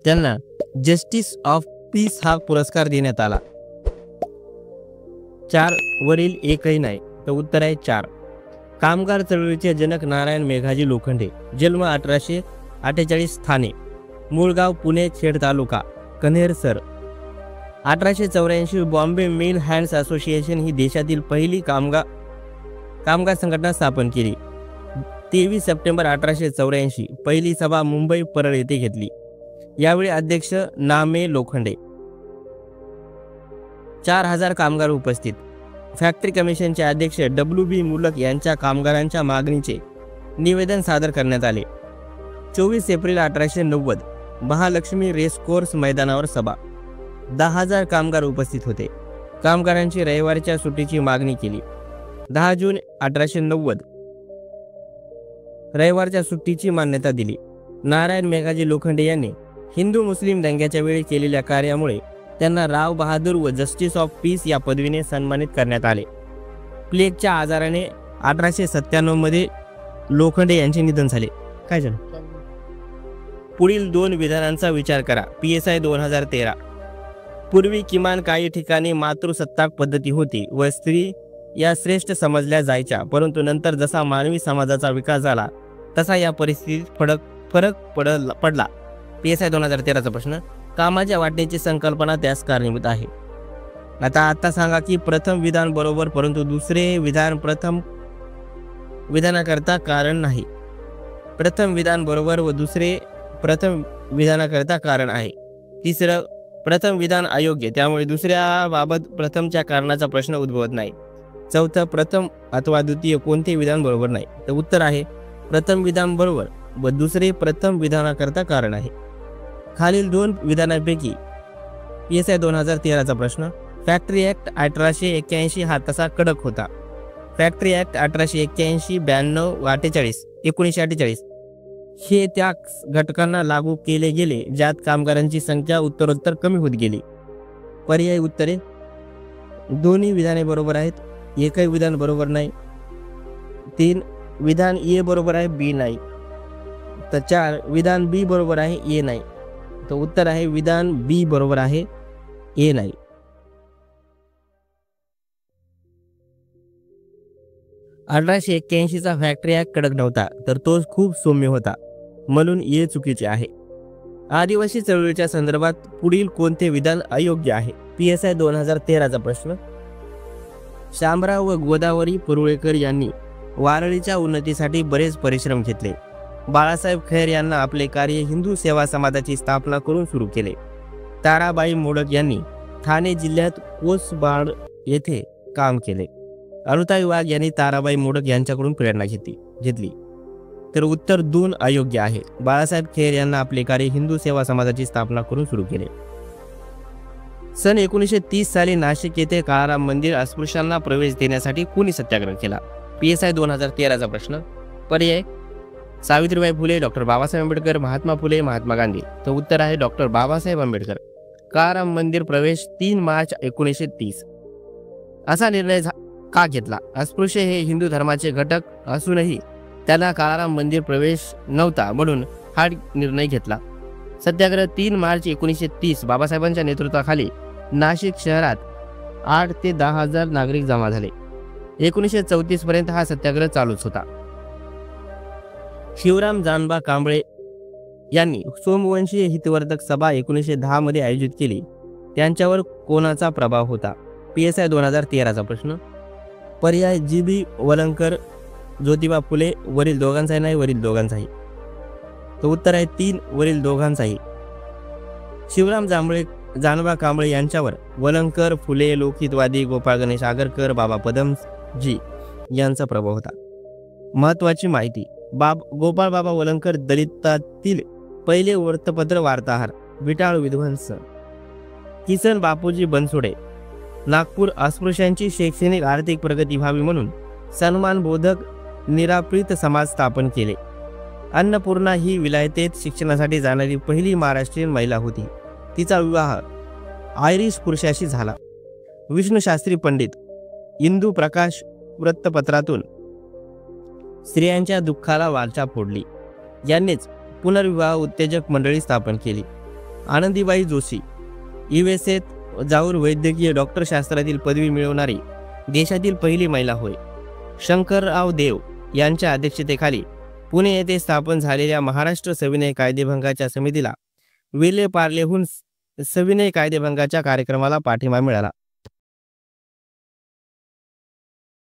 त्यांना justice of peace हा पुरस्कार देण्यात आला? 4 वरील एकही नाही, तर उत्तर आहे 4. कामगार चळवळीचे जनक नारायण मेघाजी लोखंडे, जन्म 1848, ठाणे, मूळ गाव पुणे खेड तालुका कन्हेरसर. 1884 बॉम्बे मिल हँड्स असोसिएशन ही देशातील पहिली कामगार संघटना स्थापन केली. 23 सप्टेंबर 1884 पहिली सभा मुंबई परळ येथे घेतली. यावेळी अध्यक्ष नामे लोखंडे. 4000 कामगार उपस्थित. फॅक्टरी कमिशनचे अध्यक्ष WB मुलक यांच्या कामगारांच्या मागणीचे निवेदन सादर करण्यात आले. 24 एप्रिल 1890 महालक्ष्मी रेसकोर्स मैदानावर सभा. 10,000 कामगार उपस्थित होते. कामगारांची रविवारच्या सुट्टीची मागणी केली. 10 जून 1890 रविवारच्या सुट्टीची मान्यता दिली. नारायण मेघाजी लोखंडे यांनी हिंदू मुस्लिम दंग्याच्या वेळी केलेल्या कार्यामुळे त्यांना राव बहादूर व जस्टिस ऑफ पीस या पदवीने सन्मानित करण्यात आले. प्लेगच्या आजाराने 1897 मध्ये लोखंडे यांचे निधन झाले. काय झालं? पुढील 2 विधानांचा विचार करा. PSI 2013. पूर्वी किमान काही ठिकाणी मातृसत्ताक पद्धती होती व स्त्री या श्रेष्ठ समजल्या जायच्या, परंतु नंतर जसा मानवी समाजाचा विकास झाला तसा या परिस्थितीत फरक पडला. PSI 2013चा प्रश्न. कामाच्या वाटणीची संकल्पना त्यास कारणीभूत आहे. आता सांगा की प्रथम विधान बरोबर, परंतु दुसरे विधान प्रथम विधानाकरता कारण नाही. प्रथम विधान बरोबर व दुसरे प्रथम विधानाकरता कारण आहे. तिसरं, प्रथम विधान अयोग्य, त्यामुळे दुसऱ्या बाबत प्रथमच्या कारणाचा प्रश्न उद्भवत नाही. चौथं, प्रथम अथवा द्वितीय कोणते विधान बरोबर नाही, तर उत्तर आहे प्रथम विधान बरोबर व दुसरे प्रथम विधानाकरता कारण आहे. खालील 2 विधानांपैकी PSI 2013चा प्रश्न. फॅक्टरी ॲक्ट 1881 हा तसा कडक होता. फॅक्टरी ॲक्ट 1881, 92, 1948 हे त्या घटकांना लागू केले गेले ज्यात कामगारांची संख्या उत्तरोत्तर कमी होत गेली. पर्यायी उत्तरे. दोन्ही विधाने बरोबर आहेत, एकही विधान बरोबर नाही. 3, विधान A बरोबर आहे, B नाही. तर 4, विधान B बरोबर आहे, A नाही. तर उत्तर आहे विधान B बरोबर आहे, A नाही. अठराशे 81चा फॅक्टरी ॲक्ट कडक नव्हता, तर तो खूप सौम्य होता, म्हणून हे चुकीचे आहे. आदिवासी चळवळीच्या संदर्भात पुढील कोणते विधान अयोग्य आहे? PSI 2013चा प्रश्न. शामराव व गोदावरी पुरवळेकर यांनी वारळीच्या उन्नतीसाठी बरेच परिश्रम घेतले. बाळासाहेब खैर यांना आपले कार्य हिंदू सेवा समाजाची स्थापना करून सुरू केले. ताराबाई मोडक यांनी ठाणे जिल्ह्यात कोसबाड येथे काम केले. अरुताई वाघ यांनी ताराबाई मोडक यांच्याकडून प्रेरणा घेतली. तर उत्तर 2 अयोग्य आहे. बाळासाहेब खैर यांना आपले कार्य हिंदू सेवा समाजाची स्थापना करून सुरू केले. सन 1930 साली नाशिक येथे काळाराम मंदिर अस्पृश्यांना प्रवेश देण्यासाठी कोणी सत्याग्रह केला? PSI 2013चा प्रश्न. पर्याय. सावित्रीबाई फुले, डॉक्टर बाबासाहेब आंबेडकर, महात्मा फुले, महात्मा गांधी. तर उत्तर आहे डॉक्टर बाबासाहेब आंबेडकर. काळाराम मंदिर प्रवेश 3 मार्च 1930. असा निर्णय का घेतला? अस्पृश्य हे हिंदू धर्माचे घटक असूनही त्यांना काळाराम मंदिर प्रवेश नव्हता, म्हणून हा निर्णय घेतला. सत्याग्रह 3 मार्च 1930. बाबासाहेबांच्या नेतृत्वाखाली नाशिक शहरात 8 ते 10,000 नागरिक जमा झाले. 1934 पर्यंत हा सत्याग्रह चालूच होता. शिवराम जानबा कांबळे यांनी सोमवंशीय हितवर्धक सभा 1910 मध्ये आयोजित केली. त्यांच्यावर कोणाचा प्रभाव होता? PSI 2013चा प्रश्न. पर्याय. GB वलंकर, ज्योतिबा फुले. वरील दोघांचाही नाही, वरील दोघांचाही. तर उत्तर आहे 3, वरील दोघांचाही. शिवराम जानबा कांबळे यांच्यावर वलंकर, फुले, लोकहितवादी गोपाळ गणेश आगरकर, बाबा पदमजी यांचा प्रभाव होता. महत्त्वाची माहिती. गोपाळ बाबा वलंकर दलितातील पहिले वृत्तपत्र वार्ताहर. विटाळ विध्वंस. किसन बापूजी बनसोडे नागपूर अस्पृश्यांची शैक्षणिक आर्थिक प्रगती व्हावी म्हणून सन्मानबोधक निरापृत समाज स्थापन केले. अन्नपूर्णा ही विलायतेत शिक्षणासाठी जाणारी पहिली महाराष्ट्रीयन महिला होती. तिचा विवाह आयरिश पुरुषाशी झाला. विष्णुशास्त्री पंडित इंदू प्रकाश वृत्तपत्रातून स्त्रियांच्या दुःखाला वाचा फोडली. यांनीच पुनर्विवाह उत्तेजक मंडळी स्थापन केली. आनंदीबाई जोशी USAत जाऊन वैद्यकीय डॉक्टरशास्त्रातील पदवी मिळवणारी देशातील पहिली महिला होय. शंकरराव देव यांच्या अध्यक्षतेखाली पुणे येथे स्थापन झालेल्या महाराष्ट्र सविनय कायदेभंगाच्या समितीला विले पार्लेहून सविनय कायदेभंगाच्या कार्यक्रमाला पाठिंबा मिळाला.